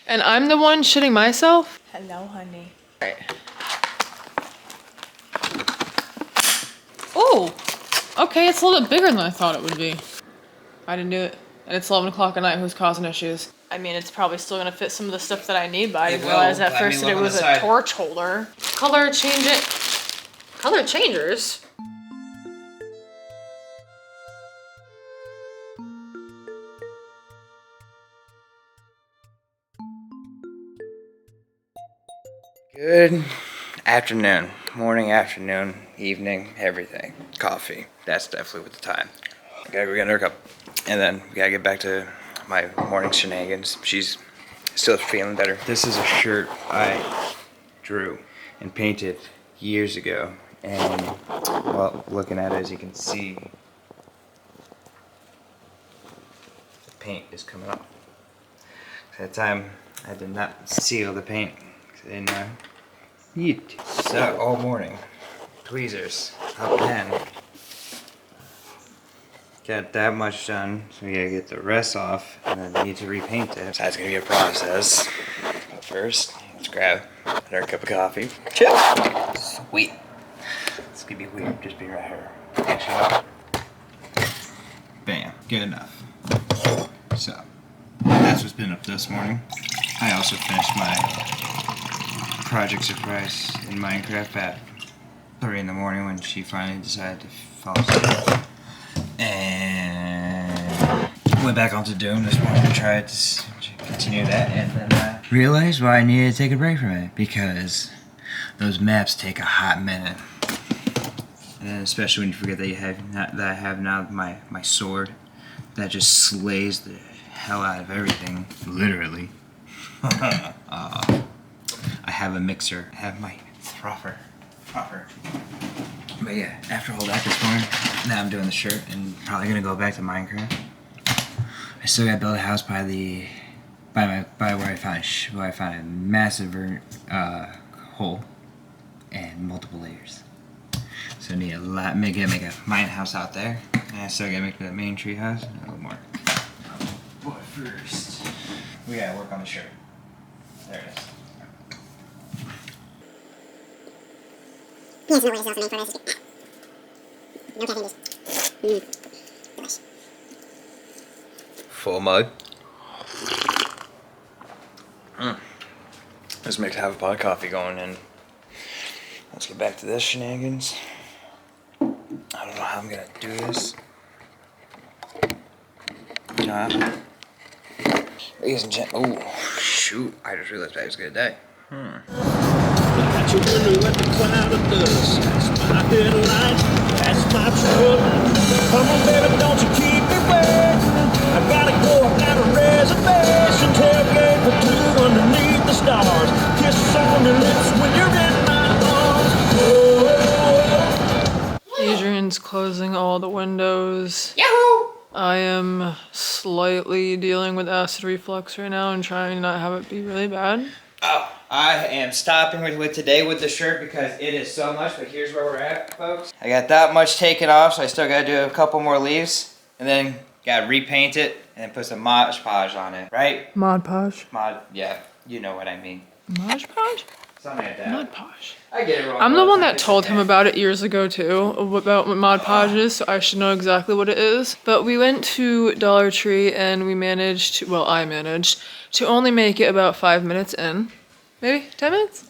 And I'm the one shitting myself? Hello, honey. All right. Oh, okay, it's a little bit bigger than I thought it would be. I didn't do it. And it's 11 o'clock at night, who's causing issues? I mean, it's probably still gonna fit some of the stuff that I need, but I didn't realize at first that it was a torch holder. Color change it. Color changers? Good afternoon, morning, afternoon, evening, everything. Coffee. That's definitely with the time. I gotta go get her a cup. And then we gotta get back to my morning shenanigans. She's still feeling better. This is a shirt I drew and painted years ago. And, well, looking at it, as you can see, the paint is coming up. At the time, I did not seal the paint. And yeet. So all morning, tweezers, up pen. Got that much done, so we gotta get the rest off, and then need to repaint it. So that's gonna be a process. But first, let's grab another cup of coffee. Chip. Sweet. It's gonna be weird, just being right here. Actually, bam, good enough. So that's what's been up this morning. I also finished my Project Surprise in Minecraft at 3 in the morning when she finally decided to fall asleep. And went back onto Doom this morning to try to continue that, and then realized why I needed to take a break from it, because those maps take a hot minute. And especially when you forget that I have now my sword that just slays the hell out of everything, literally. I have a mixer. I have my frother. But yeah, after all that this morning, now I'm doing the shirt and probably gonna go back to Minecraft. I still gotta build a house by where I found a massive hole and multiple layers. So I need a lot. Make a mine house out there, and I still gotta make that main tree house and a little more. But first, we gotta work on the shirt. There it is. Yes, no way, it's also made for recipe. No caffeine juice. Delish. Full mug. Let's make have a pot of coffee going, and let's get back to this shenanigans. I don't know how I'm gonna do this. Ladies and gentlemen, oh shoot! I just realized that was a good day. At your window at the cloud of dust. That's my headlight, that's my truck. Come on, baby, don't you keep me waiting. I gotta go, I got a reservation. Tailgate for two underneath the stars. Kiss on your lips when you're in my arms. Oh. Adrian's closing all the windows. Yahoo! I am slightly dealing with acid reflux right now and trying not to have it be really bad. Oh, I am stopping with today with the shirt because it is so much, but here's where we're at, folks. I got that much taken off, so I still gotta do a couple more leaves, and then gotta repaint it, and then put some Mod Podge on it, right? Mod Podge? Yeah, you know what I mean. Mod Podge? Something like that. Mod Podge. I get it wrong. I'm the one that told him about it years ago too, about what Mod Podge is, so I should know exactly what it is. But we went to Dollar Tree and we managed to, well, I managed to only make it about 5 minutes in. Maybe 10 minutes?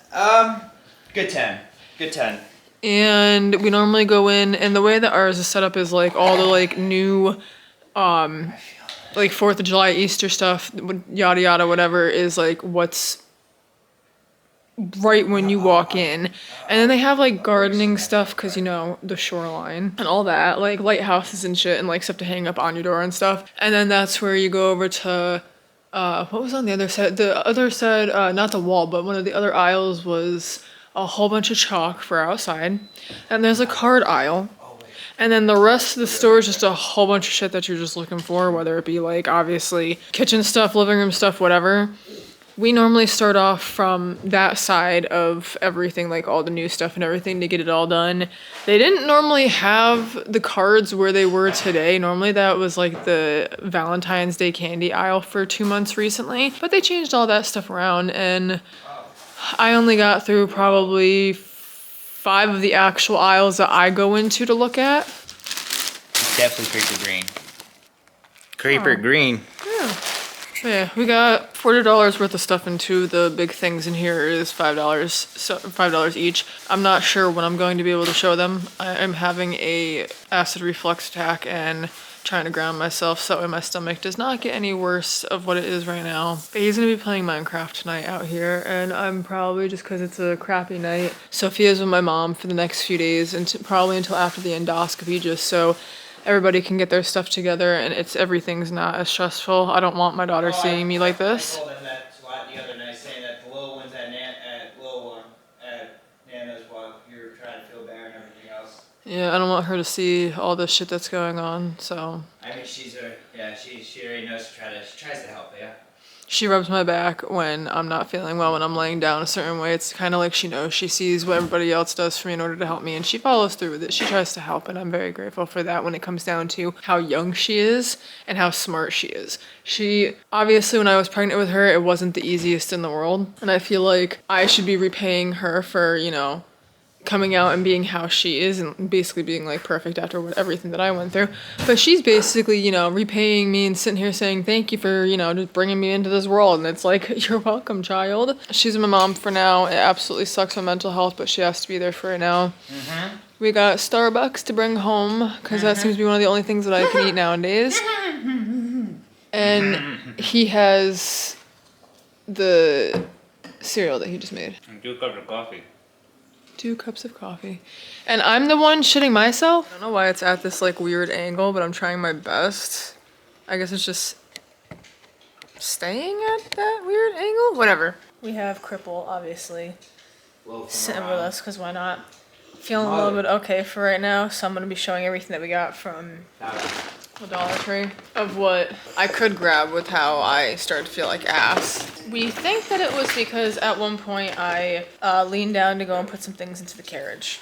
Good 10. Good 10. And we normally go in, and the way that ours is set up is like all the like new, like 4th of July, Easter stuff, yada yada, whatever, is like what's right when you walk in. And then they have like gardening stuff, because you know, the shoreline and all that, like lighthouses and shit, and like stuff to hang up on your door and stuff. And then that's where you go over to what was on the other side? The other side, not the wall, but one of the other aisles was a whole bunch of chalk for outside. And there's a card aisle. And then the rest of the store is just a whole bunch of shit that you're just looking for, whether it be like, obviously, kitchen stuff, living room stuff, whatever. we normally start off from that side of everything, like all the new stuff and everything to get it all done. They didn't normally have the cards where they were today. Normally that was like the Valentine's Day candy aisle for 2 months recently, but they changed all that stuff around and I only got through probably 5 of the actual aisles that I go into to look at. It's definitely creeper green. Creeper green. Yeah. Yeah, we got $40 worth of stuff into the big things in here is $5, so $5 each. I'm not sure when I'm going to be able to show them. I am having a acid reflux attack and trying to ground myself so that way my stomach does not get any worse of what it is right now. But he's gonna be playing Minecraft tonight out here and I'm probably, just because it's a crappy night, Sophia's with my mom for the next few days and probably until after the endoscopy, just so everybody can get their stuff together and everything's not as stressful. I don't want my daughter seeing me like this. I told him that the other night, saying that the little one's at Nana's while you're trying to feel better and everything else. Yeah, I don't want her to see all the shit that's going on, so. I mean, she already knows she tries to help, yeah. She rubs my back when I'm not feeling well, when I'm laying down a certain way. It's kind of like she knows. She sees what everybody else does for me in order to help me, and she follows through with it. She tries to help, and I'm very grateful for that when it comes down to how young she is and how smart she is. She, obviously, when I was pregnant with her, it wasn't the easiest in the world, and I feel like I should be repaying her for, you know, coming out and being how she is and basically being like perfect after everything that I went through. But she's basically, you know, repaying me and sitting here saying thank you for, you know, just bringing me into this world. And it's like, you're welcome, child. She's my mom for now. It absolutely sucks my mental health, but she has to be there for it now. Mm-hmm. We got Starbucks to bring home because that seems to be one of the only things that I can eat nowadays. And he has the cereal that he just made. And 2 cups of coffee. 2 cups of coffee. And I'm the one shitting myself. I don't know why it's at this like weird angle, but I'm trying my best. I guess it's just staying at that weird angle? Whatever. We have Cripple, obviously, sitting with us, because why not? Feeling a little bit okay for right now, so I'm going to be showing everything that we got from the Dollar Tree of what I could grab with how I started to feel like ass. We think that it was because at one point I leaned down to go and put some things into the carriage.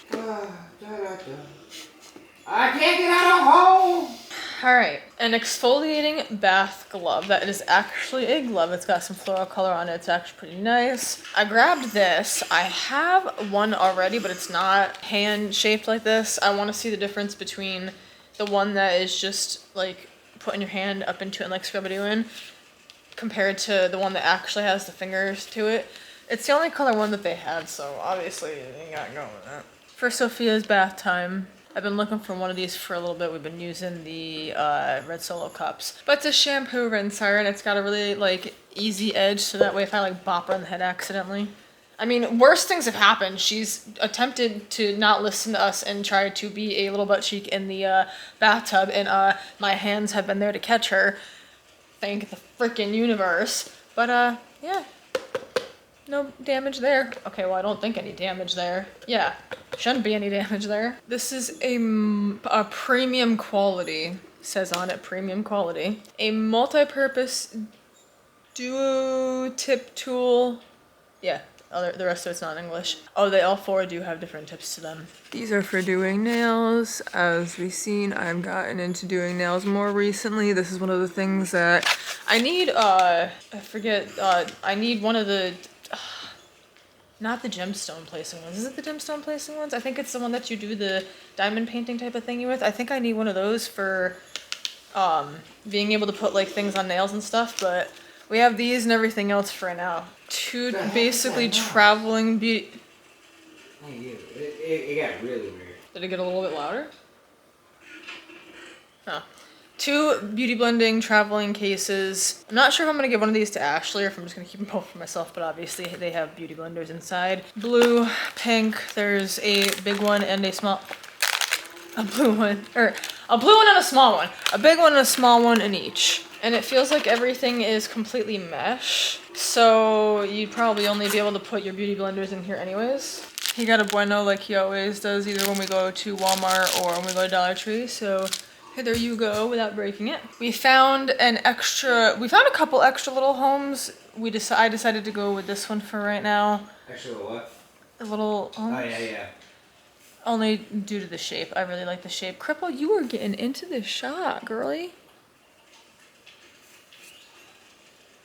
I can't get out of home! Alright, an exfoliating bath glove. That is actually a glove. It's got some floral color on it. It's actually pretty nice. I grabbed this. I have one already, but it's not hand-shaped like this. I want to see the difference between the one that is just like putting your hand up into it and like scrubbing you in compared to the one that actually has the fingers to it. It's the only color one that they had, so obviously you gotta go with that. For Sophia's bath time, I've been looking for one of these for a little bit. We've been using the red Solo cups. But it's a shampoo rinser and it's got a really like easy edge, so that way if I like bop her on the head accidentally. I mean, worse things have happened. She's attempted to not listen to us and try to be a little butt cheek in the bathtub, and my hands have been there to catch her. Thank the freaking universe. But yeah, no damage there. Okay, well, I don't think any damage there. Yeah, shouldn't be any damage there. This is a premium quality, says on it, premium quality. A multi-purpose duo tip tool. Yeah. The rest of it's not in English. Oh, they all 4 do have different tips to them. These are for doing nails. As we've seen, I've gotten into doing nails more recently. This is one of the things that I need, I need one of the, not the gemstone placing ones. Is it the gemstone placing ones? I think it's the one that you do the diamond painting type of thingy with. I think I need one of those for being able to put like things on nails and stuff, but we have these and everything else for now. 2 basically traveling beauty. It got really weird. Did it get a little bit louder? Huh. 2 beauty blending traveling cases. I'm not sure if I'm gonna give one of these to Ashley or if I'm just gonna keep them both for myself, but obviously they have beauty blenders inside. Blue, pink, there's a big one and a blue one and a small one. A big one and a small one in each. And it feels like everything is completely mesh, so you'd probably only be able to put your beauty blenders in here anyways. He got a bueno like he always does, either when we go to Walmart or when we go to Dollar Tree, so here there you go without breaking it. We found a couple extra little homes I decided to go with this one for right now. Actually, what? A little. Oh, yeah. Only due to the shape. I really like the shape. Cripple, you are getting into this shot, girly.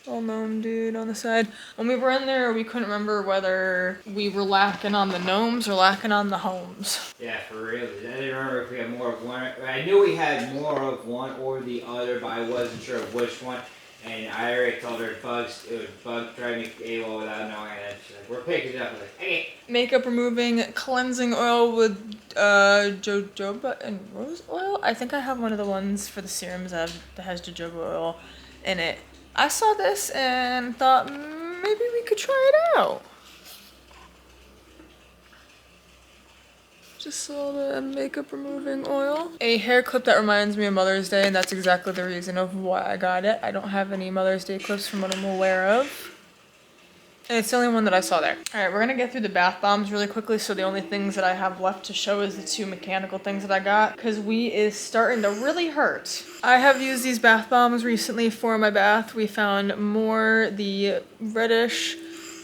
Well known dude on the side. When we were in there, we couldn't remember whether we were lacking on the gnomes or lacking on the homes. Yeah, for real. I didn't remember if we had more of one. I knew we had more of one or the other, but I wasn't sure of which one. And I already told her it would bug drive me AWOL without knowing it. She's like, we're picking it up. I was like, hey. Makeup removing cleansing oil with jojoba and rose oil. I think I have one of the ones for the serums that has jojoba oil in it. I saw this and thought maybe we could try it out. Just saw the makeup removing oil. A hair clip that reminds me of Mother's Day, and that's exactly the reason of why I got it. I don't have any Mother's Day clips from what I'm aware of. And it's the only one that I saw there. Alright, we're gonna get through the bath bombs really quickly, so the only things that I have left to show is the 2 mechanical things that I got, because we is starting to really hurt. I have used these bath bombs recently for my bath. We found more the reddish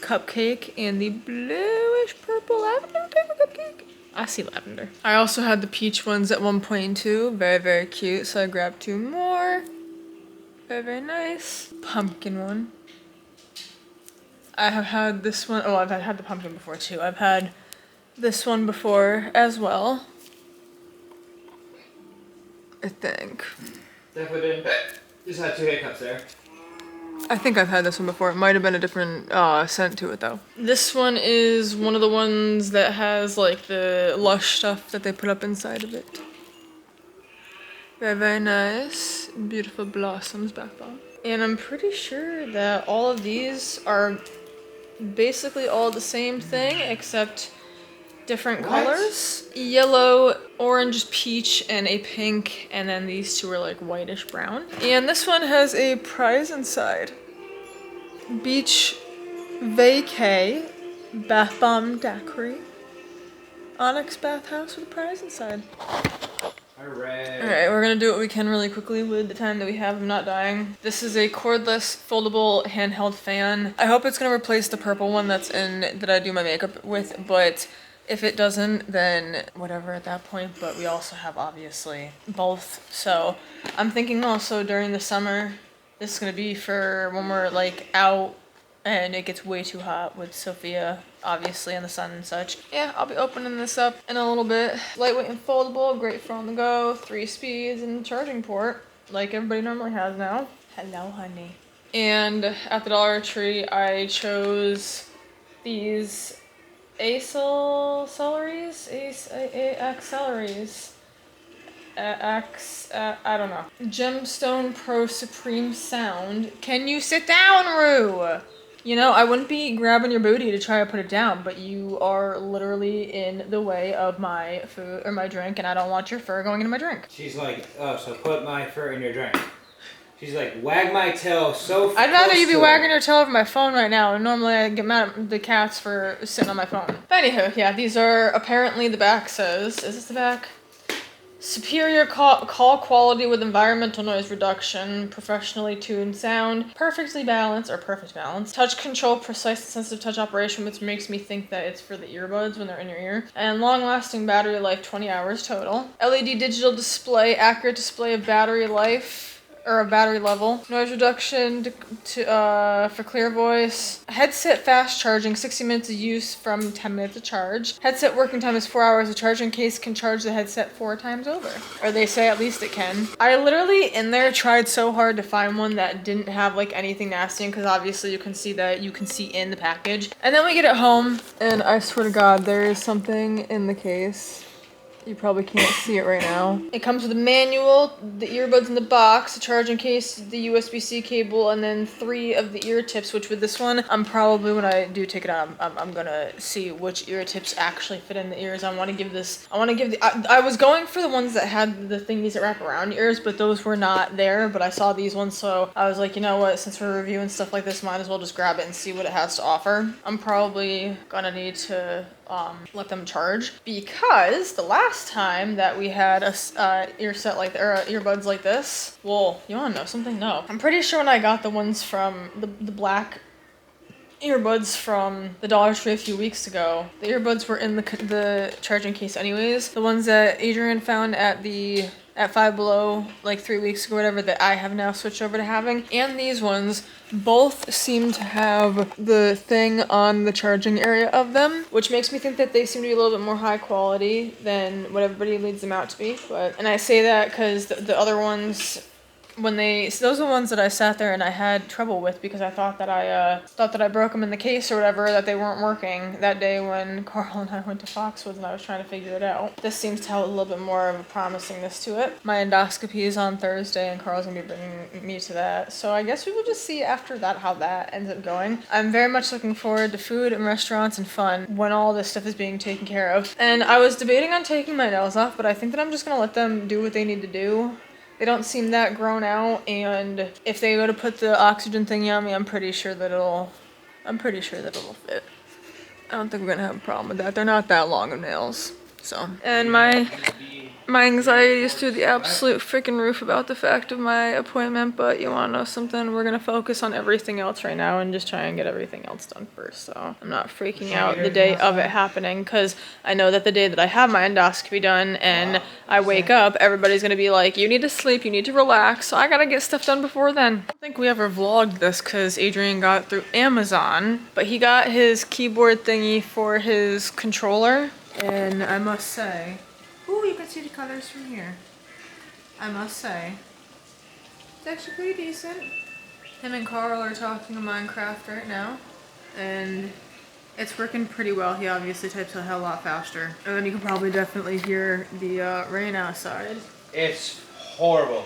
cupcake and the bluish purple lavender type of cupcake. I see lavender. I also had the peach ones at one point too. Very, very cute, so I grabbed 2 more. Very, very nice. Pumpkin one. I have had this one. Oh, I've had the pumpkin before too. I've had this one before as well. I think. Definitely didn't. Just had 2 hiccups there. I think I've had this one before. It might have been a different scent to it though. This one is one of the ones that has like the lush stuff that they put up inside of it. Very, very nice. Beautiful blossoms bath bomb. And I'm pretty sure that all of these are basically all the same thing except different colors. Yellow, orange, peach, and a pink, and then these 2 are like whitish brown. And this one has a prize inside. Beach Vacay Bath Bomb Daiquiri. Onyx bathhouse with a prize inside. Alright. Alright, we're gonna do what we can really quickly with the time that we have of not dying. This is a cordless, foldable, handheld fan. I hope it's gonna replace the purple one that I do my makeup with, but if it doesn't, then whatever at that point, but we also have obviously both. So I'm thinking also during the summer, this is gonna be for when we're like out and it gets way too hot with Sophia, obviously, in the sun and such. Yeah, I'll be opening this up in a little bit. Lightweight and foldable, great for on the go, 3 speeds and charging port, like everybody normally has now. Hello, honey. And at the Dollar Tree, I chose these acceleries, I don't know. Gemstone Pro Supreme Sound. Can you sit down, Rue? You know, I wouldn't be grabbing your booty to try to put it down, but you are literally in the way of my food or my drink, and I don't want your fur going into my drink. She's like, oh, so put my fur in your drink. She's like, wag my tail so I'd rather you be wagging your tail over my phone right now, and normally I get mad at the cats for sitting on my phone. But anywho, yeah, these are apparently the back says, is this the back? Superior call quality with environmental noise reduction, professionally tuned sound, perfect balance, touch control, precise and sensitive touch operation, which makes me think that it's for the earbuds when they're in your ear, and long-lasting battery life, 20 hours total. LED digital display, accurate display of battery life, or a battery level. Noise reduction for clear voice. Headset fast charging, 60 minutes of use from 10 minutes of charge. Headset working time is 4 hours. The charging case can charge the headset 4 times over. Or they say at least it can. I literally in there tried so hard to find one that didn't have like anything nasty, because obviously you can see in the package. And then we get it home, and I swear to God, there is something in the case. You probably can't see it right now. It comes with a manual, the earbuds in the box, a charging case, the USB-C cable, and then 3 of the ear tips, which with this one, I'm probably, when I do take it out, I'm gonna see which ear tips actually fit in the ears. I was going for the ones that had the thingies that wrap around your ears, but those were not there, but I saw these ones, so I was like, you know what, since we're reviewing stuff like this, might as well just grab it and see what it has to offer. I'm probably gonna need to let them charge, because the last time that we had a earbuds like this, well, you wanna know something? No. I'm pretty sure when I got the ones from the black earbuds from the Dollar Tree a few weeks ago. The earbuds were in the charging case anyways. The ones that Adrian found at Five Below like 3 weeks ago, whatever, that I have now switched over to having. And these ones both seem to have the thing on the charging area of them, which makes me think that they seem to be a little bit more high quality than what everybody leads them out to be. And I say that because the other ones, those are the ones that I sat there and I had trouble with because I thought that I broke them in the case or whatever, that they weren't working that day when Carl and I went to Foxwoods and I was trying to figure it out. This seems to have a little bit more of a promisingness to it. My endoscopy is on Thursday and Carl's gonna be bringing me to that. So I guess we will just see after that how that ends up going. I'm very much looking forward to food and restaurants and fun when all this stuff is being taken care of. And I was debating on taking my nails off, but I think that I'm just gonna let them do what they need to do. They don't seem that grown out, and if they go to put the oxygen thingy on me, I'm pretty sure that it'll fit. I don't think we're gonna have a problem with that. They're not that long of nails, so. And my anxiety is through the absolute freaking roof about the fact of my appointment, but you wanna know something? We're gonna focus on everything else right now and just try and get everything else done first, so. I'm not freaking out the day of it happening, because I know that the day that I have my endoscopy done and I wake up, everybody's gonna be like, you need to sleep, you need to relax, so I gotta get stuff done before then. I don't think we ever vlogged this because Adrian got it through Amazon, but he got his keyboard thingy for his controller, and I must say, ooh, you can see the colors from here. I must say, it's actually pretty decent. Him and Carl are talking Minecraft right now, and it's working pretty well. He obviously types a hell lot faster. And then you can probably definitely hear the rain outside. It's horrible.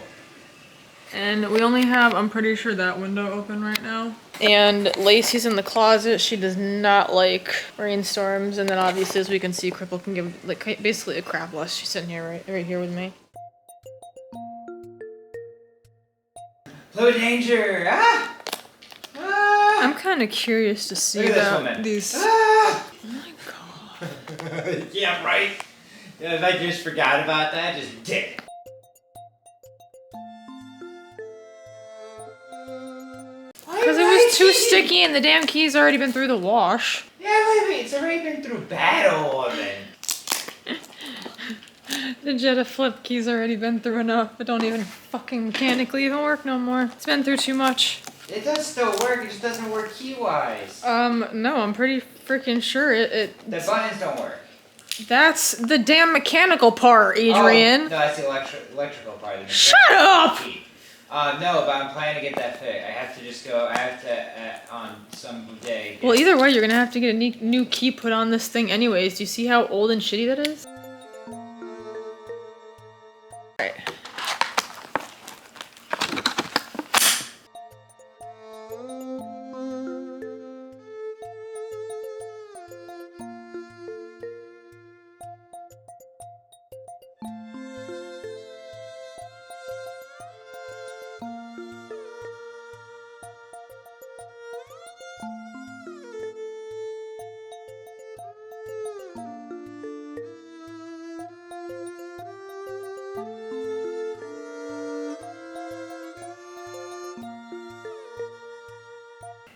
And we only have, I'm pretty sure, that window open right now. And Lacey's in the closet. She does not like rainstorms. And then obviously, as we can see, Cripple can give like basically a crap less. She's sitting here right here with me. Blue danger! Ah! Ah! I'm kind of curious to see Look at this about woman. these. Ah! Oh my god. Yeah, right? Yeah, if I just forgot about that, just dick. Because it was too sticky and the damn key's already been through the wash. Yeah, wait, it's already been through battle oven. The Jetta flip key's already been through enough. It don't even fucking mechanically even work no more. It's been through too much. It does still work, it just doesn't work key-wise. No, I'm pretty freaking sure The buttons don't work. That's the damn mechanical part, Adrian. Oh, no, that's the electrical part. The Shut up! key. No, but I'm planning to get that fixed. I have to just go, on some day. Well, either way, you're gonna have to get a new key put on this thing anyways. Do you see how old and shitty that is? Alright.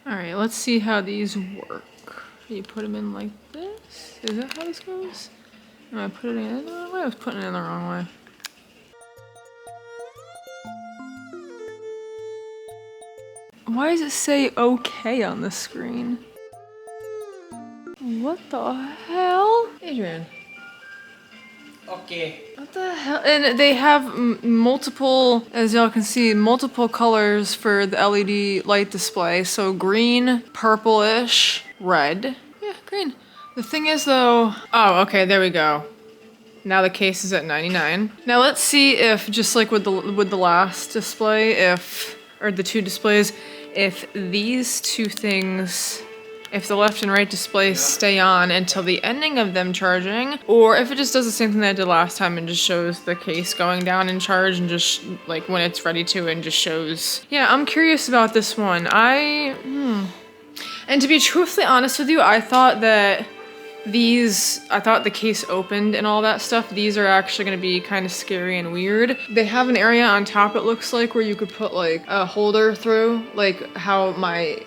Alright, let's see how these work. You put them in like this? Is that how this goes? Am I putting it in the wrong way? I was putting it in the wrong way. Why does it say okay on the screen? What the hell? Adrian. Okay. What the hell? And they have multiple, as y'all can see, multiple colors for the LED light display. So green, purplish, red. Yeah, green. The thing is though, oh, okay, there we go. Now the case is at 99. Now let's see if, just like with the last display, or the two displays, if these two things, if the left and right displays stay on until the ending of them charging, or if it just does the same thing that I did last time and just shows the case going down in charge and just like when it's ready to and just shows. Yeah, I'm curious about this one. And to be truthfully honest with you, I thought that the case opened and all that stuff. These are actually gonna be kind of scary and weird. They have an area on top, it looks like, where you could put like a holder through, like how my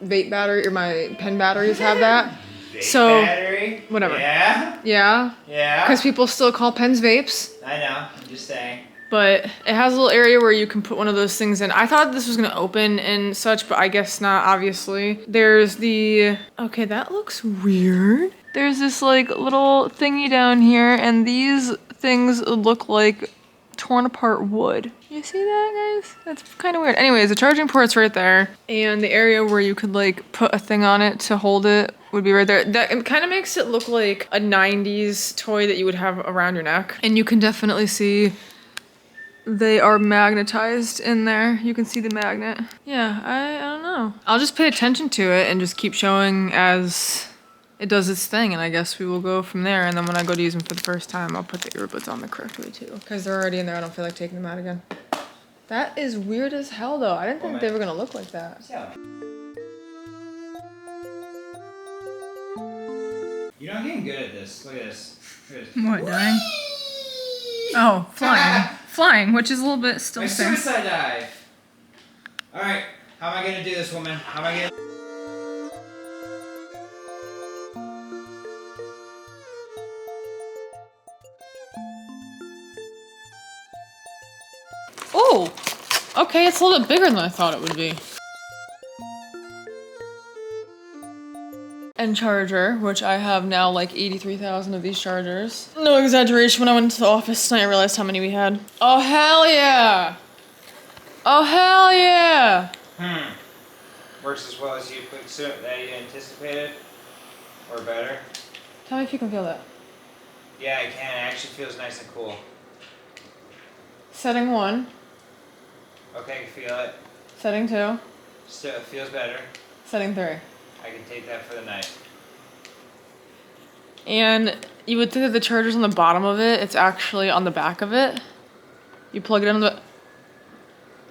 vape battery or my pen batteries have that. Vape So battery? whatever. Yeah? Yeah. Yeah? Because people still call pens vapes. I know, I'm just saying. But it has a little area where you can put one of those things in. I thought this was gonna open and such, but I guess not, obviously. There's the, okay, that looks weird. There's this like little thingy down here, and these things look like torn apart wood. You see that, guys? That's kind of weird. Anyways, the charging port's right there, and the area where you could like put a thing on it to hold it would be right there. That it kind of makes it look like a 90s toy that you would have around your neck. And you can definitely see they are magnetized in there. You can see the magnet. Yeah, I don't know. I'll just pay attention to it and just keep showing as it does its thing, and I guess we will go from there. And then when I go to use them for the first time, I'll put the earbuds on the correct way too. Because they're already in there, I don't feel like taking them out again. That is weird as hell though. I didn't think they were gonna look like that. Yeah. You know, I'm getting good at this. Look at this. Look at this. What, dying? Oh, flying. Flying, which is a little bit still My same. suicide dive. Alright, how am I gonna do this, woman? How am I gonna... Oh! Okay, it's a little bit bigger than I thought it would be. And charger, which I have now like 83,000 of these chargers. No exaggeration, when I went into the office tonight, I realized how many we had. Oh, hell yeah! Oh, hell yeah! Works as well as you anticipated? Or better? Tell me if you can feel that. Yeah, I can. It actually feels nice and cool. Setting 1, Okay, I can feel it. setting 2, Still, it feels better. setting 3. I can take that for the night. And you would think that the charger's on the bottom of it. It's actually on the back of it. You plug it in the...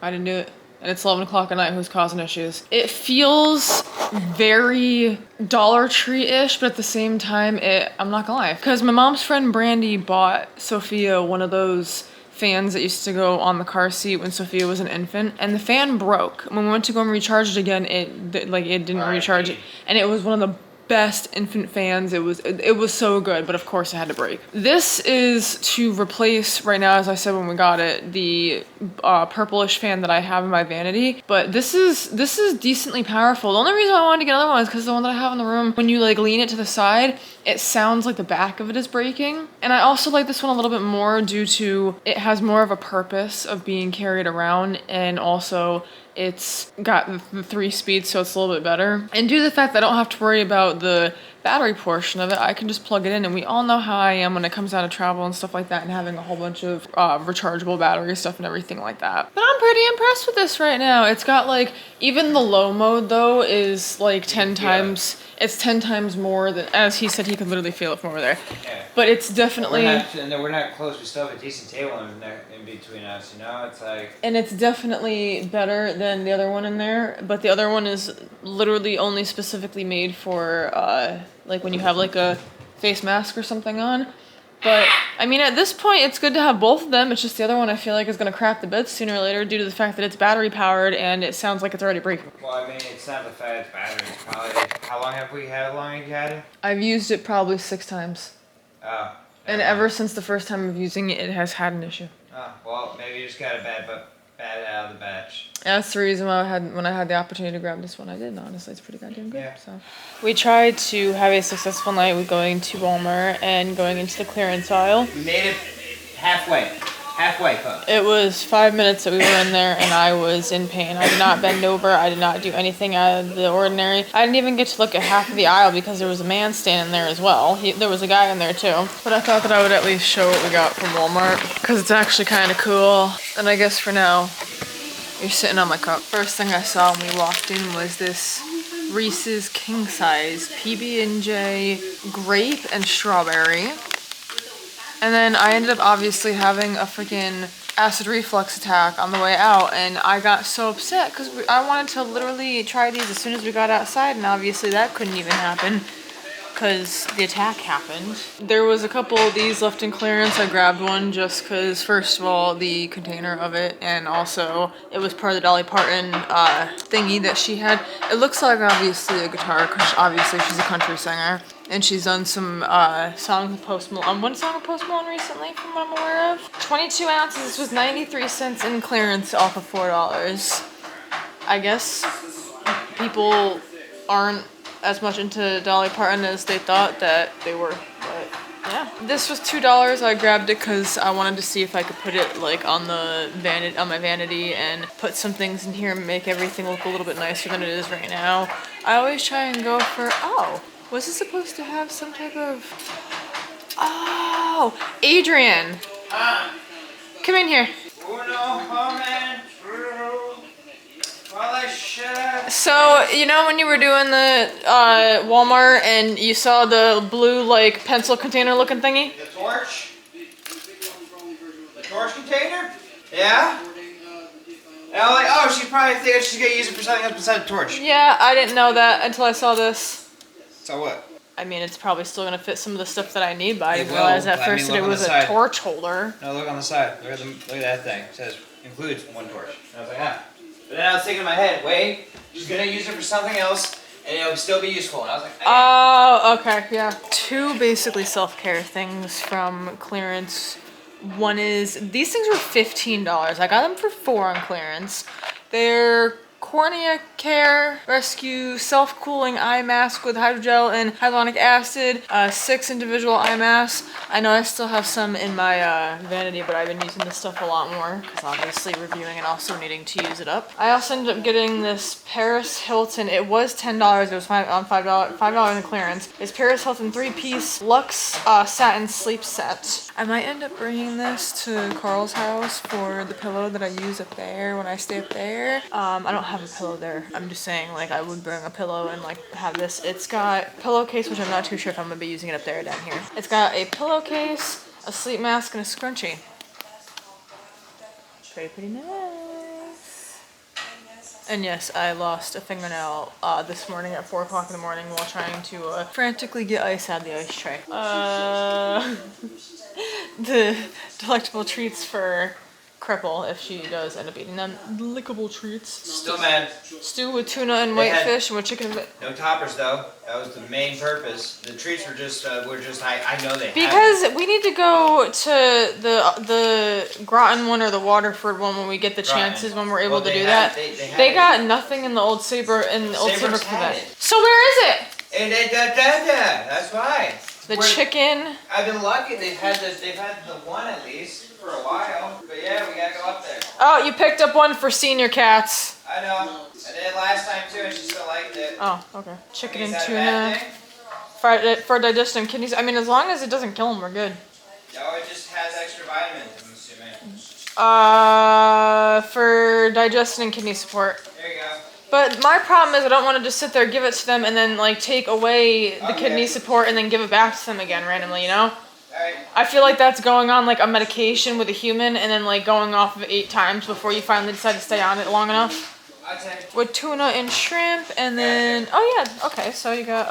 I didn't do it. And it's 11 o'clock at night. Who's causing issues? It feels very Dollar Tree-ish, but at the same time, I'm not gonna lie. Because my mom's friend Brandy bought Sophia one of those fans that used to go on the car seat when Sophia was an infant, and the fan broke. When we went to go and recharge it again, it didn't recharge it, and it was one of the best infant fans. It was so good, but of course it had to break. This is to replace, right now, as I said when we got it, the purplish fan that I have in my vanity. But this is decently powerful. The only reason I wanted to get another one is because the one that I have in the room, when you like lean it to the side, it sounds like the back of it is breaking. And I also like this one a little bit more due to it has more of a purpose of being carried around, and also it's got the 3 speeds, so it's a little bit better. And due to the fact that I don't have to worry about the battery portion of it, I can just plug it in, and we all know how I am when it comes down to travel and stuff like that, and having a whole bunch of rechargeable battery stuff and everything like that. But I'm pretty impressed with this right now. It's got like, even the low mode though is like 10 times, it's 10 times more than, as he said, he could literally feel it from over there. Yeah. But it's definitely... We're not close. We still have a decent table in between us, you know? It's like... And it's definitely better than the other one in there, but the other one is literally only specifically made for, like when you have like a face mask or something on. But, I mean, at this point, it's good to have both of them. It's just the other one I feel like is going to crap the bed sooner or later due to the fact that it's battery powered and it sounds like it's already breaking. Well, I mean, it's not the fact it's battery. It's probably... How long have you had it? I've used it probably 6 times. Oh. And ever since the first time of using it, it has had an issue. Oh, well, maybe you just got a bad out of the batch. That's the reason why when I had the opportunity to grab this one, I did. And honestly, it's pretty goddamn good. Yeah. So we tried to have a successful night with going to Walmart and going into the clearance aisle. We made it halfway, folks. It was 5 minutes that we were in there, and I was in pain. I did not bend over. I did not do anything out of the ordinary. I didn't even get to look at half of the aisle because there was a man standing there as well. There was a guy in there too. But I thought that I would at least show what we got from Walmart because it's actually kind of cool. And I guess for now, you're sitting on my cup. First thing I saw when we walked in was this Reese's King Size PB&J grape and strawberry. And then I ended up obviously having a freaking acid reflux attack on the way out, and I got so upset because I wanted to literally try these as soon as we got outside, and obviously that couldn't even happen. because the attack happened. There was a couple of these left in clearance. I grabbed one just because, first of all, the container of it, and also it was part of the Dolly Parton thingy that she had. It looks like obviously a guitar because obviously she's a country singer. And she's done some songs with Post Malone. One song with Post Malone recently, from what I'm aware of. 22 ounces. This was 93 cents in clearance off of $4. I guess people aren't as much into Dolly Parton as they thought that they were. But yeah, this was $2. I grabbed it because I wanted to see if I could put it like on the my vanity and put some things in here and make everything look a little bit nicer than it is right now. I always try and go for was it supposed to have some type of... Oh, Adrian. Come in here. So, you know when you were doing the Walmart and you saw the blue like pencil container looking thingy? The torch? The torch container? Yeah? And I'm like, oh, she probably thinks she's gonna use it for something else besides a torch. Yeah, I didn't know that until I saw this. So what? I mean, it's probably still gonna fit some of the stuff that I need, but I didn't realize at first that it was a torch holder. No, look on the side. Look at that thing. It says includes one torch. And I was like, ah. But then I was thinking in my head, wait, she's gonna use it for something else, and it'll still be useful. And I was like, oh, okay, yeah. Two basically self-care things from clearance. One is, these things were $15. I got them for $4 on clearance. They're Cornea Care Rescue Self-Cooling Eye Mask with hydrogel and hyaluronic acid, 6 individual eye masks. I know I still have some in my vanity, but I've been using this stuff a lot more because obviously reviewing and also needing to use it up. I also ended up getting this Paris Hilton. It was $10. It was $5 in clearance. It's Paris Hilton 3-piece Luxe Satin Sleep Set. I might end up bringing this to Carl's house for the pillow that I use up there when I stay up there. I don't have a pillow there. I'm just saying, like, I would bring a pillow and like have this. It's got pillowcase, which I'm not too sure if I'm gonna be using it up there or down here. It's got a pillowcase, a sleep mask, and a scrunchie. Pretty nice. And yes, I lost a fingernail this morning at 4 o'clock in the morning while trying to frantically get ice out of the ice tray. The delectable treats for Cripple, if she does end up eating them. Lickable treats. still mad. Stew with tuna and whitefish and with chicken and... No toppers though. That was the main purpose. The treats were just I know they Because we need to go to the Groton one or the Waterford one when we get the chances when we're able to do that. They got nothing in the Old Sabre Quebec. So where is it? That's why. The chicken. I've been lucky. They've had the one at least for a while. But yeah, we gotta go up there. Oh, you picked up one for senior cats. I know. I did it last time too, and she still liked it. Oh, okay. Chicken and Is that a bad tuna. thing? For digesting kidneys. I mean, as long as it doesn't kill them, we're good. No, it just has extra vitamins, I'm assuming. For digestion and kidney support. There you go. But my problem is I don't want to just sit there, give it to them, and then like take away the kidney support and then give it back to them again randomly, you know? Alright. I feel like that's going on like a medication with a human and then like going off of it 8 times before you finally decide to stay on it long enough. With tuna and shrimp, and then okay, so you got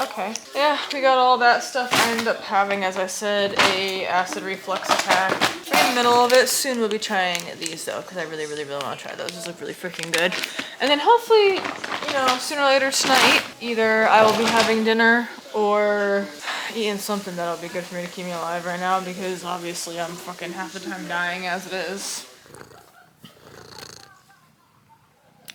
we got all that stuff. I ended up having, as I said, a acid reflux attack. We're in the middle of it. Soon we'll be trying these though, because I really want to try those. These look really freaking good. And then hopefully, you know, sooner or later tonight, either I will be having dinner or eating something that'll be good for me to keep me alive right now, because obviously I'm fucking half the time dying as it is.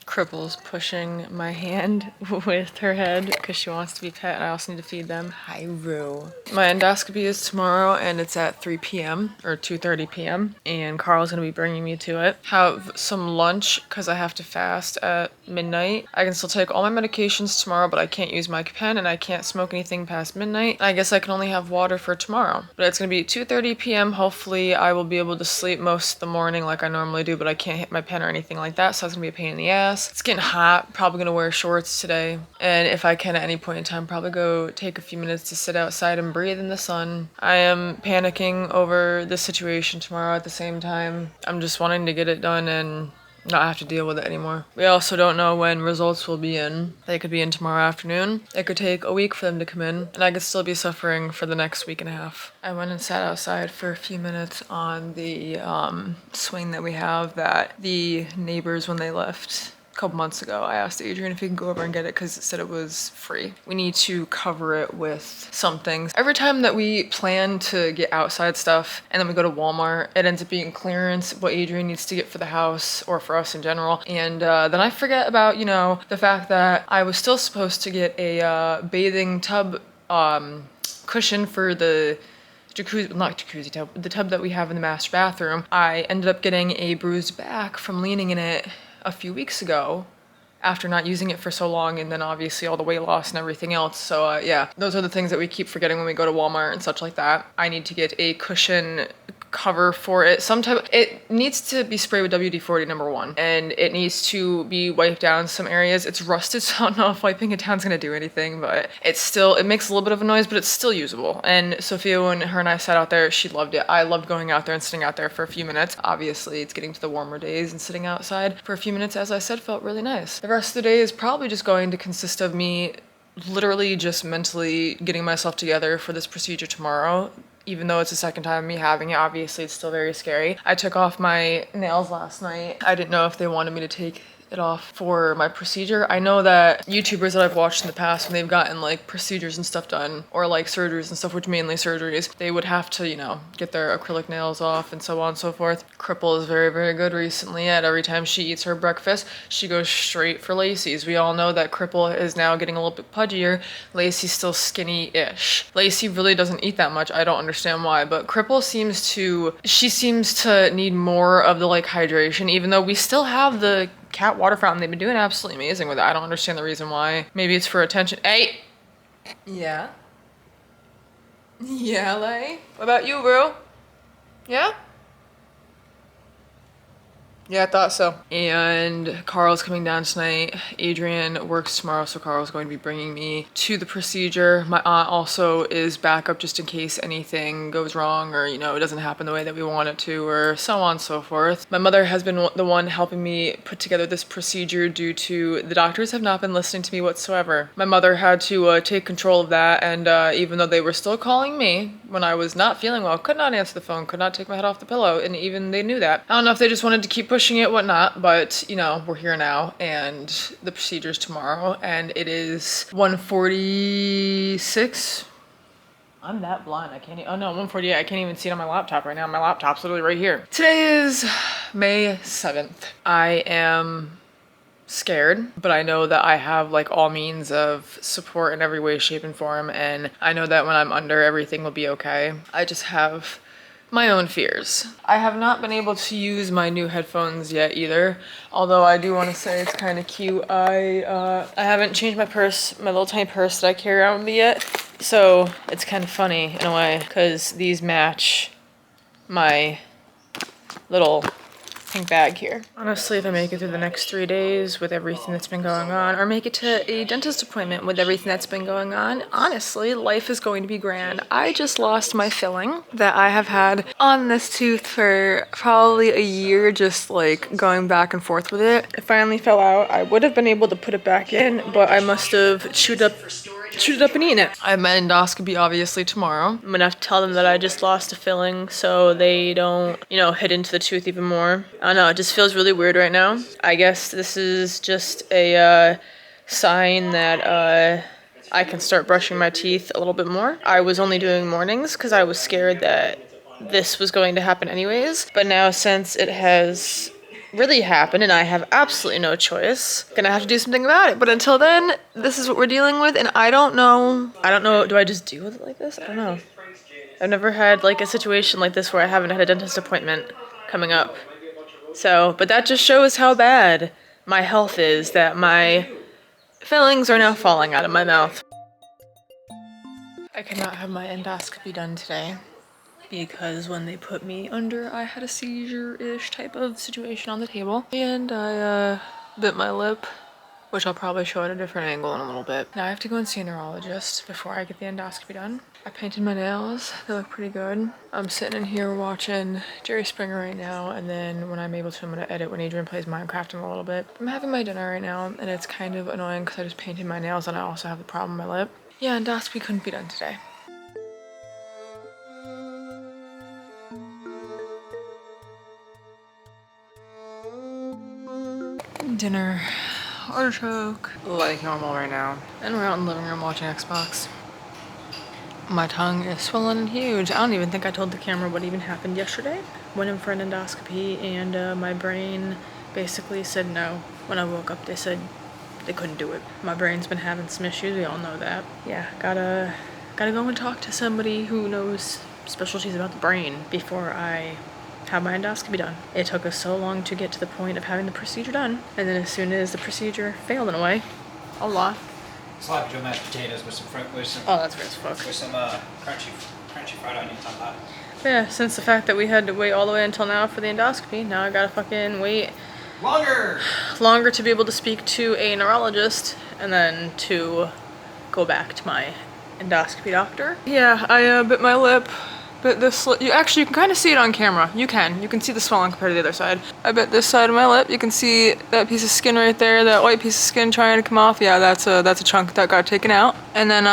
Cripple's pushing my hand with her head because she wants to be pet, and I also need to feed them. Hi, Roo. My endoscopy is tomorrow, and it's at 3 p.m. or 2:30 p.m. and Carl's gonna be bringing me to it. Have some lunch because I have to fast at midnight. I can still take all my medications tomorrow, but I can't use my pen and I can't smoke anything past midnight. I guess I can only have water for tomorrow, but it's gonna be 2:30 p.m. Hopefully I will be able to sleep most of the morning like I normally do, but I can't hit my pen or anything like that, so it's gonna be a pain in the ass. It's getting hot, probably gonna wear shorts today. And if I can at any point in time, probably go take a few minutes to sit outside and breathe in the sun. I am panicking over the situation tomorrow at the same time. I'm just wanting to get it done and not have to deal with it anymore. We also don't know when results will be in. They could be in tomorrow afternoon. It could take a week for them to come in, and I could still be suffering for the next week and a half. I went and sat outside for a few minutes on the swing that we have that the neighbors, when they left a couple months ago, I asked Adrian if he could go over and get it because it said it was free. We need to cover it with some things. Every time that we plan to get outside stuff and then we go to Walmart, it ends up being clearance, what Adrian needs to get for the house or for us in general. And then I forget about, you know, the fact that I was still supposed to get a bathing tub cushion for the not jacuzzi tub, the tub that we have in the master bathroom. I ended up getting a bruised back from leaning in it a few weeks ago after not using it for so long, and then obviously all the weight loss and everything else. So yeah, those are the things that we keep forgetting when we go to Walmart and such like that. I need to get a cushion cover for it. It needs to be sprayed with WD-40 number 1, and it needs to be wiped down some areas. It's rusted, so I don't know if wiping it down is gonna do anything, but it makes a little bit of a noise, but it's still usable. And Sophia, when her and I sat out there, she loved it. I loved going out there and sitting out there for a few minutes. Obviously, it's getting to the warmer days, and sitting outside for a few minutes, as I said, felt really nice. The rest of the day is probably just going to consist of me literally just mentally getting myself together for this procedure tomorrow. Even though it's the second time of me having it, obviously it's still very scary. I took off my nails last night. I didn't know if they wanted me to take it off for my procedure. I know that YouTubers that I've watched in the past, when they've gotten like procedures and stuff done, or like surgeries and stuff, which mainly surgeries, they would have to, you know, get their acrylic nails off and so on and so forth. Cripple is very, very good recently at every time she eats her breakfast, she goes straight for Lacey's. We all know that Cripple is now getting a little bit pudgier. Lacey's still skinny-ish. Lacey really doesn't eat that much. I don't understand why, but Cripple seems to need more of the like hydration, even though we still have the cat water fountain. They've been doing absolutely amazing with it. I don't understand the reason why. Maybe it's for attention. Hey! Yeah? Yeah, Lay? What about you, bro? Yeah? Yeah, I thought so. And Carl's coming down tonight. Adrian works tomorrow, so Carl's going to be bringing me to the procedure. My aunt also is back up just in case anything goes wrong, or, you know, it doesn't happen the way that we want it to, or so on and so forth. My mother has been the one helping me put together this procedure due to the doctors have not been listening to me whatsoever. My mother had to take control of that, and even though they were still calling me when I was not feeling well, could not answer the phone, could not take my head off the pillow, and even they knew that. I don't know if they just wanted to keep pushing it, whatnot, but you know, we're here now, and the procedure's tomorrow, and it is 1:46. I'm that blind, I can't even, oh no, 1:48, I can't even see it on my laptop right now. My laptop's literally right here. Today is May 7th. I am scared, but I know that I have like all means of support in every way, shape, and form, and I know that when I'm under, everything will be okay. I just have my own fears. I have not been able to use my new headphones yet either, although I do want to say it's kind of cute. I haven't changed my purse, my little tiny purse that I carry around with me yet, so it's kind of funny in a way because these match my little pink bag here. Honestly, if I make it through the next 3 days with everything that's been going on, or make it to a dentist appointment with everything that's been going on, honestly, life is going to be grand. I just lost my filling that I have had on this tooth for probably a year, just like going back and forth with it. It finally fell out. I would have been able to put it back in, but I must have chewed it up and eaten it. I have my endoscopy obviously tomorrow. I'm gonna have to tell them that I just lost a filling so they don't, you know, hit into the tooth even more. I don't know, it just feels really weird right now. I guess this is just a sign that I can start brushing my teeth a little bit more. I was only doing mornings because I was scared that this was going to happen anyways, but now since it has really happen and I have absolutely no choice, gonna have to do something about it. But until then, this is what we're dealing with, and I don't know, do I just deal with it like this? I don't know. I've never had like a situation like this where I haven't had a dentist appointment coming up. So, but that just shows how bad my health is, that my fillings are now falling out of my mouth. I cannot have my endoscopy done today, because when they put me under, I had a seizure-ish type of situation on the table, and I bit my lip which I'll probably show at a different angle in a little bit. Now I have to go and see a neurologist before I get the endoscopy done. I painted my nails, they look pretty good. I'm sitting in here watching Jerry Springer right now, and then when I'm able to, I'm gonna edit when Adrian plays Minecraft in a little bit. I'm having my dinner right now, and it's kind of annoying because I just painted my nails and I also have the problem with my lip. Yeah, endoscopy couldn't be done today. Dinner, artichoke, like normal right now. And we're out in the living room watching Xbox. My tongue is swollen and huge. I don't even think I told the camera what even happened yesterday. Went in for an endoscopy and my brain basically said no. When I woke up they said they couldn't do it. My brain's been having some issues, we all know that. Yeah, gotta go and talk to somebody who knows specialties about the brain before I have my endoscopy done. It took us so long to get to the point of having the procedure done, and then as soon as the procedure failed in a way, a lot. Sloppy Joe mashed potatoes with some Oh, that's great as fuck. with some crunchy fried onions on top. Yeah, since the fact that we had to wait all the way until now for the endoscopy, now I gotta fucking wait longer to be able to speak to a neurologist and then to go back to my endoscopy doctor. Yeah, I bit my lip. Bit this lip. You can kind of see it on camera. You can see the swelling compared to the other side. I bit this side of my lip. You can see that piece of skin right there, that white piece of skin trying to come off. Yeah, that's a chunk that got taken out. And then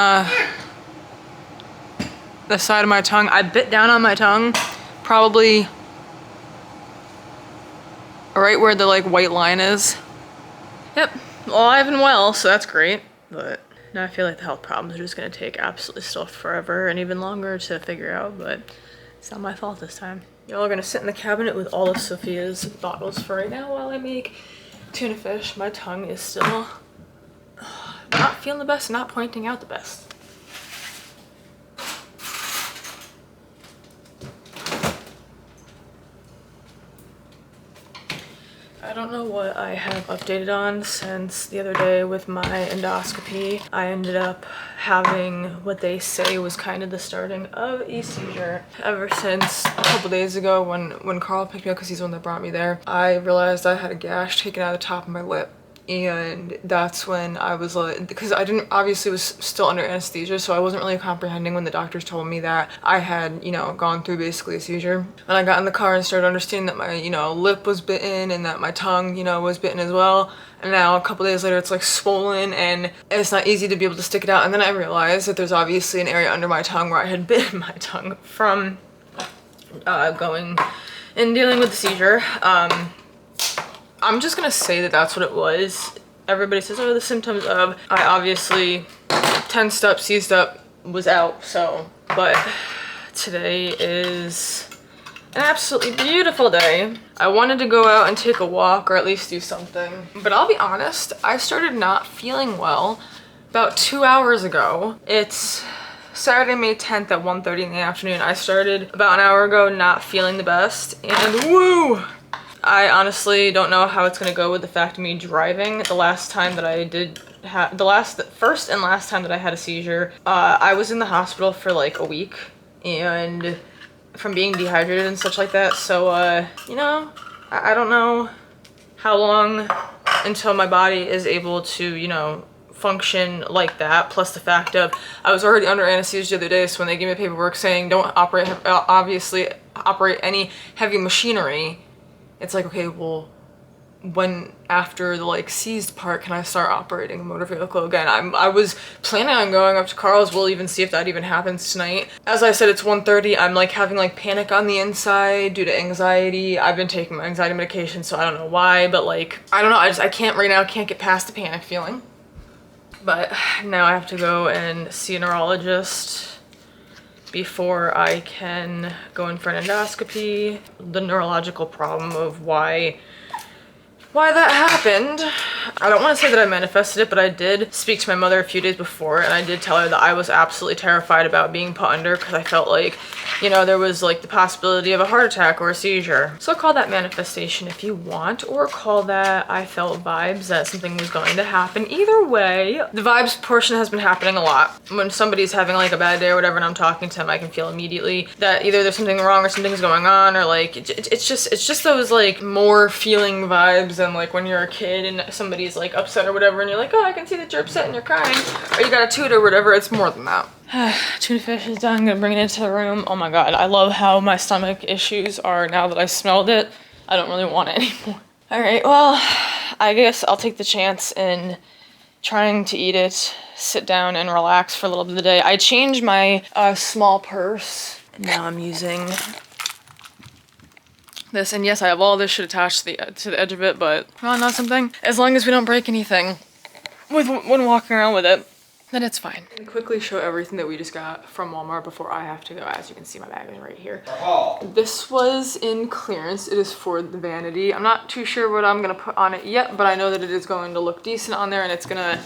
the side of my tongue, I bit down on my tongue, probably right where the like white line is. Yep, alive and well, so that's great. But now I feel like the health problems are just gonna take absolutely still forever and even longer to figure out, but it's not my fault this time. Y'all are gonna sit in the cabinet with all of Sophia's bottles for right now while I make tuna fish. My tongue is still not feeling the best, not pointing out the best. I don't know what I have updated on since the other day with my endoscopy. I ended up having what they say was kind of the starting of a seizure. Ever since a couple days ago when Carl picked me up, because he's the one that brought me there, I realized I had a gash taken out of the top of my lip. And that's when I was like, because I obviously was still under anesthesia, so I wasn't really comprehending when the doctors told me that I had, gone through basically a seizure. And I got in the car and started understanding that my, lip was bitten and that my tongue, was bitten as well. And now a couple days later, it's like swollen and it's not easy to be able to stick it out. And then I realized that there's obviously an area under my tongue where I had bitten my tongue from going and dealing with the seizure. I'm just gonna say that that's what it was. Everybody says, oh, the symptoms of, I obviously tensed up, seized up, was out, so. But today is an absolutely beautiful day. I wanted to go out and take a walk or at least do something. But I'll be honest, I started not feeling well about 2 hours ago. It's Saturday, May 10th at 1:30 in the afternoon. I started about an hour ago not feeling the best, and woo! I honestly don't know how it's gonna go with the fact of me driving. The last time that I did have, first and last time that I had a seizure, I was in the hospital for like a week and from being dehydrated and such like that. So, I don't know how long until my body is able to, function like that. Plus the fact of I was already under anesthesia the other day, so when they gave me paperwork saying don't obviously operate any heavy machinery, it's like, okay, well, when after the like seized part can I start operating a motor vehicle again? I was planning on going up to Carl's. We'll even see if that even happens tonight. As I said, it's 1:30. I'm like having like panic on the inside due to anxiety. I've been taking my anxiety medication, so I don't know why, but like, I don't know. I can't right now, can't get past the panic feeling. But now I have to go and see a neurologist before I can go in for an endoscopy. The neurological problem of why that happened. I don't want to say that I manifested it, but I did speak to my mother a few days before, and I did tell her that I was absolutely terrified about being put under because I felt like, there was like the possibility of a heart attack or a seizure. So call that manifestation if you want, or call that I felt vibes that something was going to happen. Either way, the vibes portion has been happening a lot. When somebody's having like a bad day or whatever and I'm talking to them, I can feel immediately that either there's something wrong or something's going on, or like it's just those like more feeling vibes in like when you're a kid and somebody's like upset or whatever and you're like, oh, I can see that you're upset and you're crying or you got a toot or whatever. It's more than that. Tuna fish is done. I'm gonna bring it into the room. Oh my God, I love how my stomach issues are now that I smelled it. I don't really want it anymore. All right, well, I guess I'll take the chance in trying to eat it, sit down and relax for a little bit of the day. I changed my small purse. Now I'm using this, and yes, I have all this shit attached to the edge of it, but you wanna know something? As long as we don't break anything when walking around with it, then it's fine. I'm gonna quickly show everything that we just got from Walmart before I have to go. As you can see, my bag is right here. This was in clearance. It is for the vanity. I'm not too sure what I'm gonna put on it yet, but I know that it is going to look decent on there, and it's gonna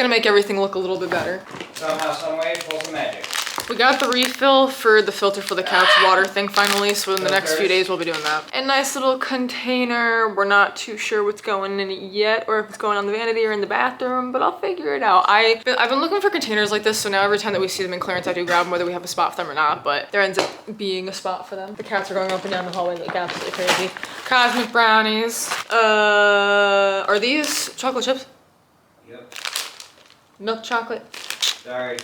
make everything look a little bit better. Somehow, some way, pull some magic. We got the refill for the filter for the cat's water thing finally, so in the next few days we'll be doing that. A nice little container. We're not too sure what's going in it yet, or if it's going on the vanity or in the bathroom, but I'll figure it out. I've been looking for containers like this, so now every time that we see them in clearance, I do grab them whether we have a spot for them or not, but there ends up being a spot for them. The cats are going up and down the hallway like absolutely crazy. Cosmic brownies. Are these chocolate chips? Yep. Milk chocolate? Sorry.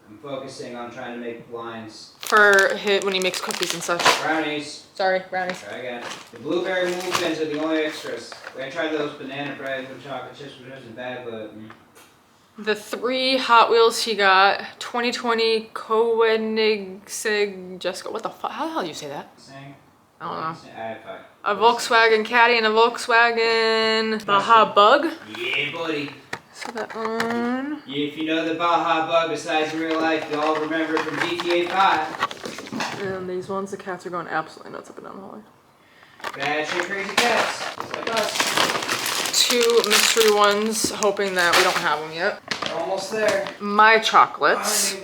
I'm focusing on trying to make blinds. For when he makes cookies and such. Brownies. Sorry, brownies. Try again. The blueberry moonpins are the only extras. I tried those banana bread with chocolate chips, which wasn't bad, but... The 3 Hot Wheels he got, 2020 Koenigsegg Jessica. What the fuck? How the hell do you say that? I don't know. A Volkswagen Caddy and a Volkswagen Baja Bug. Yeah, buddy. So that on. If you know the Baja Bug besides in real life, you all remember it from GTA 5. And these ones, the cats are going absolutely nuts up and down the hallway. Bad shit crazy cats. Just like us. 2 mystery ones, hoping that we don't have them yet. We're almost there. My chocolates.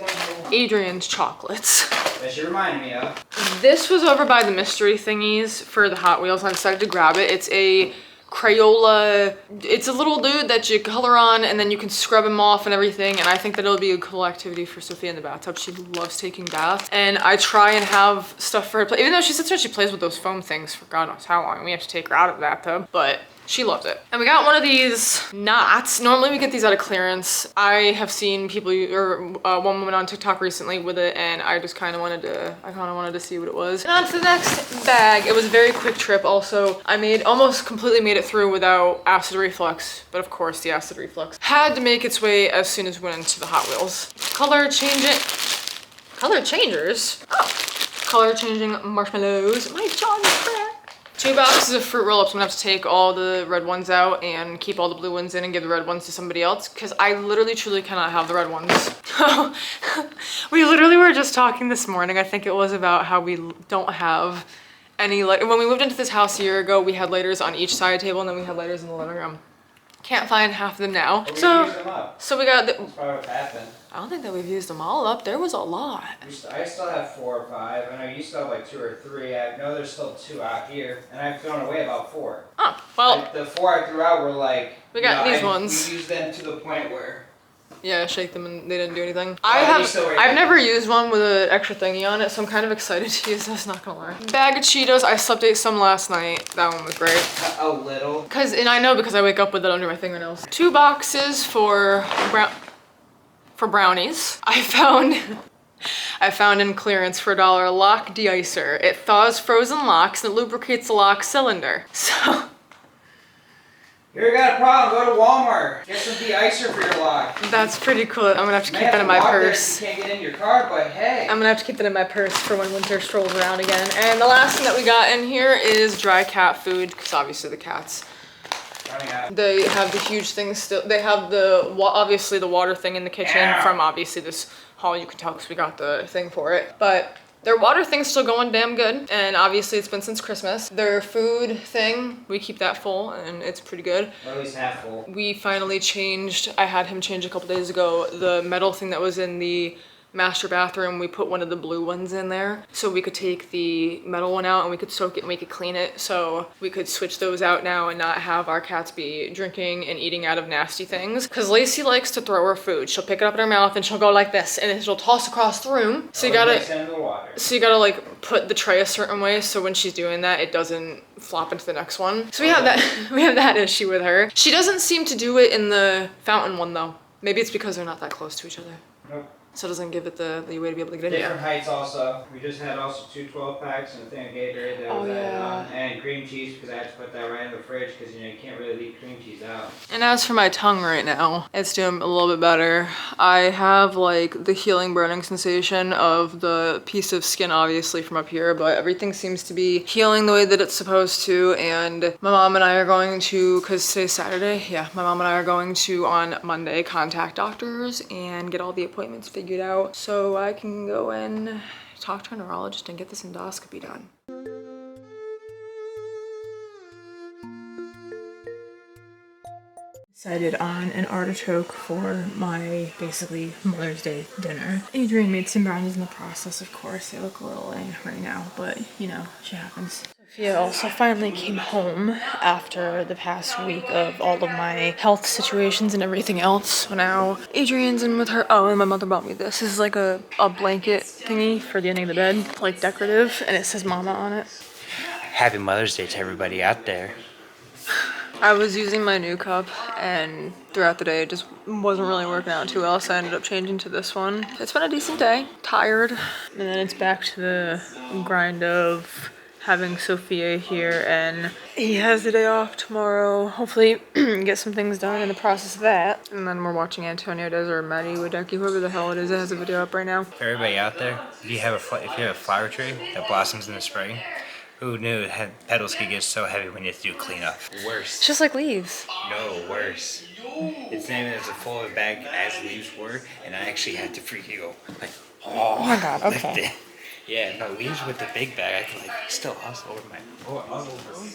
Adrian's chocolates. That she reminded me of. This was over by the mystery thingies for the Hot Wheels, and I decided to grab it. It's a Crayola. It's a little dude that you color on and then you can scrub him off and everything, and I think that it'll be a cool activity for Sophia in the bathtub. She loves taking baths, and I try and have stuff for her to play. Even though she sits there, she plays with those foam things for God knows how long. We have to take her out of the bathtub, but she loves it. And we got one of these knots. Normally we get these out of clearance. I have seen people, one woman on TikTok recently with it, and I just kind of wanted to see what it was. And on to the next bag. It was a very quick trip. Also, I almost completely made it through without acid reflux, but of course the acid reflux had to make its way as soon as we went into the Hot Wheels. Color changers. Oh, color changing marshmallows. My jaw is cracked. 2 boxes of fruit roll-ups. I'm gonna have to take all the red ones out and keep all the blue ones in and give the red ones to somebody else, because I literally truly cannot have the red ones. We literally were just talking this morning, I think it was, about how we don't have any light. When we moved into this house a year ago, we had lighters on each side table, and then we had lighters in the living room. Can't find half of them now. But we So used them up. we got That's probably what happened. I don't think that we've used them all up. There was a lot. I still have 4 or 5. I know you still have like 2 or 3. I know there's still 2 out here, and I've thrown away about 4. Oh, well, The 4 I threw out were like... we got these ones. We used them to the point where... Yeah, shake them and they didn't do anything. I've I've never used one with an extra thingy on it, so I'm kind of excited to use this, not gonna lie. Bag of Cheetos, I slept ate some last night. That one was great. A little. And I know because I wake up with it under my fingernails. 2 boxes for brownies. I found in clearance for $1 lock de-icer. It thaws frozen locks and it lubricates the lock cylinder. So You ever got a problem? Go to Walmart. Get some de-icer for your lock. that's pretty cool. I'm gonna have to keep that in my purse. You can't get in your car, but hey. I'm gonna have to keep that in my purse for when winter strolls around again. And the last thing that we got in here is dry cat food, because obviously the cats, they have the huge things still. They have obviously the water thing in the kitchen from obviously this haul. You can tell because we got the thing for it. But their water thing's still going damn good. And obviously it's been since Christmas. Their food thing, we keep that full and it's pretty good. Or at least half full. We finally changed, I had him change a couple days ago, the metal thing that was in the master bathroom, we put one of the blue ones in there so we could take the metal one out and we could soak it and we could clean it. So we could switch those out now and not have our cats be drinking and eating out of nasty things. Because Lacey likes to throw her food. She'll pick it up in her mouth and she'll go like this and then she'll toss across the room. So you gotta like put the tray a certain way so when she's doing that it doesn't flop into the next one. So we have that issue with her. She doesn't seem to do it in the fountain one though. Maybe it's because they're not that close to each other. Nope. So it doesn't give it the leeway to be able to get in there. Different heights also. We just had also 2 12-packs and a thing of Gatorade that was added on. And cream cheese because I had to put that right in the fridge because you know you can't really leave cream cheese out. And as for my tongue right now, it's doing a little bit better. I have like the healing burning sensation of the piece of skin obviously from up here, but everything seems to be healing the way that it's supposed to. And my mom and I are going to, because today's Saturday, yeah, my mom and I are going to on Monday contact doctors and get all the appointments figured out so I can go and talk to a neurologist and get this endoscopy done. Decided on an artichoke for my basically Mother's Day dinner. Adrian made some brownies in the process, of course. They look a little right now, but you know, shit happens. Sophia also finally came home after the past week of all of my health situations and everything else. So now Adrian's in with her. Oh, and my mother bought me this. This is like a blanket thingy for the ending of the bed, like decorative, and it says Mama on it. Happy Mother's Day to everybody out there. I was using my new cup and throughout the day it just wasn't really working out too well, so I ended up changing to this one. It's been a decent day, tired, and then it's back to the grind of having Sophia here, and he has the day off tomorrow. Hopefully get some things done in the process of that. And then we're watching Antonio Does or Maddie Wadecki, whoever the hell it is that has a video up right now. For everybody out there, if you have a flower tree that blossoms in the spring, who knew petals could get so heavy when you have to do cleanup? Worse. It's just like leaves. No, worse. It's not even as full of a bag as leaves were, and I actually had to freaking go like, oh my God, okay. Yeah, no, leaves with the big bag, I could like still hustle over my.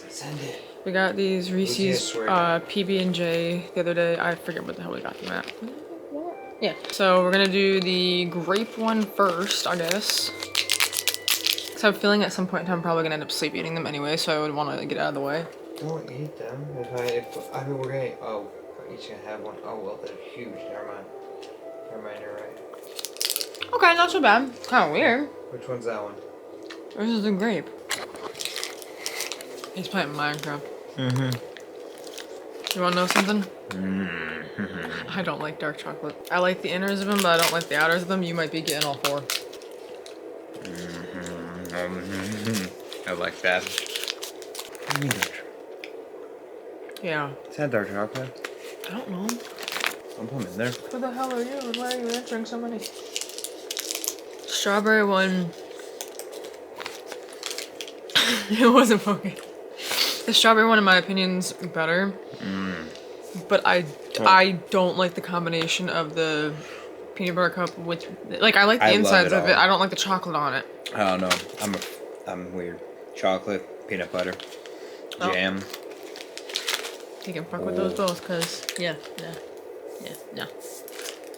Send it. We got these Reese's PB&J the other day. I forget what the hell we got them at. Yeah. So we're gonna do the grape one first, I guess. So I'm feeling at some point in time I'm probably gonna end up sleep eating them anyway, so I would want to get out of the way. Don't eat them. I mean, we're gonna. Oh, we're each gonna have one. Oh well, they're huge. Never mind. You're right. Okay, not so bad. Kind of weird. Which one's that one? This is the grape. He's playing Minecraft. You wanna know something? I don't like dark chocolate. I like the inners of them, but I don't like the outers of them. You might be getting all 4. I like that. Yeah. Is that dark chocolate? I don't know. I'll put them in there. Who the hell are you? And why are you answering so many? Strawberry one. It wasn't focused. The strawberry one, in my opinion, is better. But I don't like the combination of the peanut butter cup with, like, I like the insides of it. I don't like the chocolate on it. I don't know. I'm weird. Chocolate, peanut butter, jam. You can fuck with those both, cause no.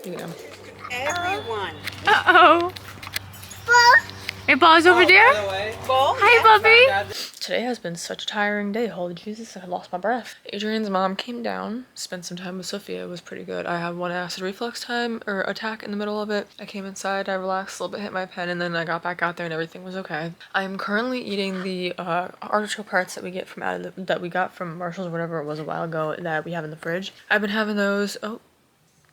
You know. Everyone. Uh-oh. Hey, Paul's over there? Hi, Bubby. Today has been such a tiring day. Holy Jesus, I lost my breath. Adrian's mom came down, spent some time with Sophia. It was pretty good. I had one acid reflux time or attack in the middle of it. I came inside, I relaxed a little bit, hit my pen, and then I got back out there and everything was okay. I'm currently eating the artichoke parts that we get from that we got from Marshall's or whatever it was a while ago that we have in the fridge. I've been having those.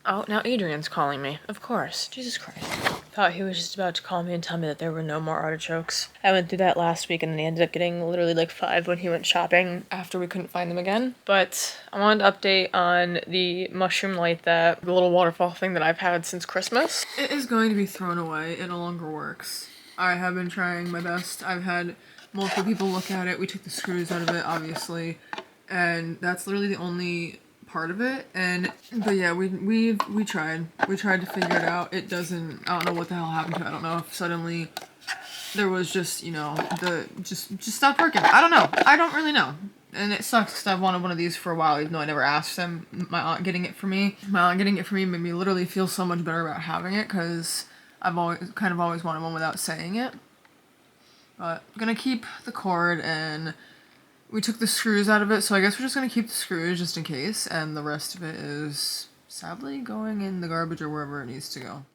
Oh, now Adrian's calling me. Of course. Jesus Christ. Thought he was just about to call me and tell me that there were no more artichokes. I went through that last week and then he ended up getting literally like 5 when he went shopping after we couldn't find them again. But I wanted to update on the mushroom light, the little waterfall thing that I've had since Christmas. It is going to be thrown away. It no longer works. I have been trying my best. I've had multiple people look at it. We took the screws out of it, obviously. And that's literally the only part of it, but yeah, we tried to figure it out. It doesn't, I don't know what the hell happened to it. I don't know if suddenly there was just, you know, just stopped working. I don't know. I don't really know. And it sucks because I've wanted one of these for a while, even though I never asked them. My aunt getting it for me made me literally feel so much better about having it, because I've always wanted one without saying it. But I'm gonna keep the cord, and we took the screws out of it, so I guess we're just gonna keep the screws just in case, and the rest of it is sadly going in the garbage or wherever it needs to go.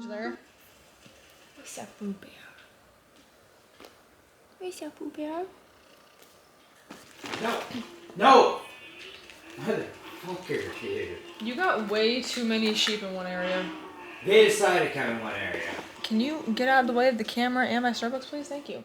There. Where's that Boo Bear? Where's that Boo Bear? No! No! Motherfucker, dude. You got way too many sheep in one area. They decided to come in one area. Can you get out of the way of the camera and my Starbucks, please? Thank you.